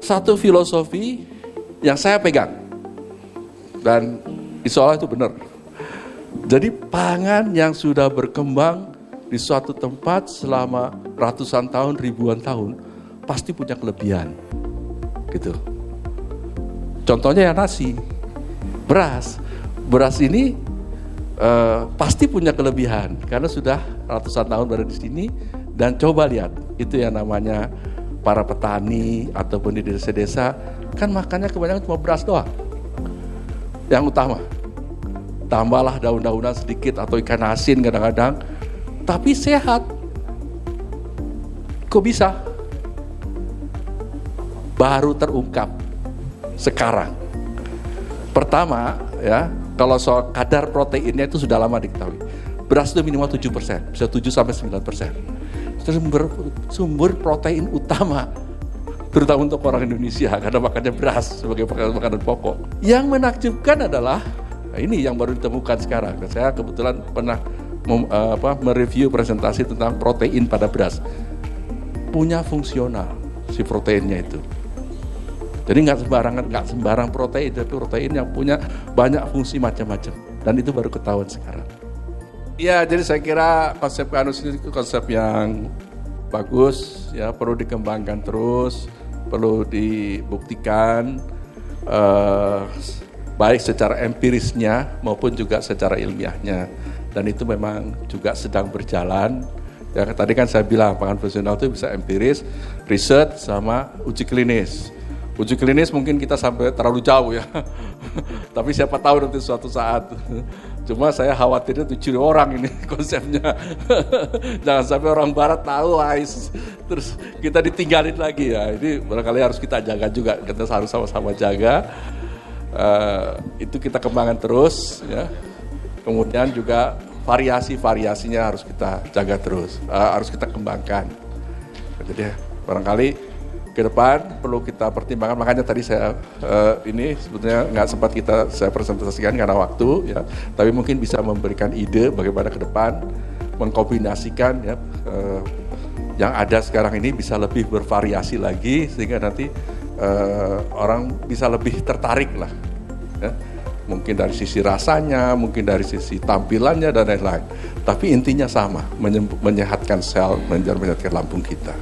Satu filosofi yang saya pegang, dan insya Allah itu benar. Jadi pangan yang sudah berkembang di suatu tempat selama ratusan tahun, ribuan tahun, pasti punya kelebihan. Gitu. Contohnya ya nasi, beras. Beras ini pasti punya kelebihan karena sudah ratusan tahun berada di sini. Dan coba lihat, itu yang namanya para petani ataupun di desa-desa kan makannya kebanyakan cuma beras doang. Yang utama, tambahlah daun-daunan sedikit atau ikan asin kadang-kadang, tapi sehat. Kok bisa? Baru terungkap sekarang. Pertama, ya, kalau soal kadar proteinnya itu sudah lama diketahui. Beras itu minimal 7%, bisa 7-9%. Sumber protein utama, terutama untuk orang Indonesia, karena makannya beras sebagai makanan pokok. Yang menakjubkan adalah, nah ini yang baru ditemukan sekarang. Saya kebetulan pernah mereview presentasi tentang protein pada beras. Punya fungsional si proteinnya itu. Jadi nggak sembarang protein, tapi protein yang punya banyak fungsi macam-macam. Dan itu baru ketahuan sekarang. Ya, jadi saya kira konsep Kanus itu konsep yang bagus, ya, perlu dikembangkan terus, perlu dibuktikan baik secara empirisnya maupun juga secara ilmiahnya. Dan itu memang juga sedang berjalan. Ya, tadi kan saya bilang pangan fungsional itu bisa empiris, riset sama uji klinis. Uji klinis mungkin kita sampai terlalu jauh ya, tapi siapa tahu nanti suatu saat. Cuma saya khawatirnya dicuri orang ini konsepnya. Jangan sampai orang barat tahu, terus kita ditinggalin lagi ya. Ini barangkali harus kita jaga juga, kita harus sama-sama jaga. Itu kita kembangkan terus ya. Kemudian juga variasinya harus kita jaga terus, harus kita kembangkan. Jadi barangkali ke depan perlu kita pertimbangkan, makanya tadi saya ini sebetulnya nggak sempat saya presentasikan karena waktu ya, tapi mungkin bisa memberikan ide bagaimana ke depan mengkombinasikan ya yang ada sekarang ini bisa lebih bervariasi lagi sehingga nanti orang bisa lebih tertarik lah ya. Mungkin dari sisi rasanya, mungkin dari sisi tampilannya dan lain-lain, tapi intinya sama, menyehatkan sel, menyehatkan lambung kita.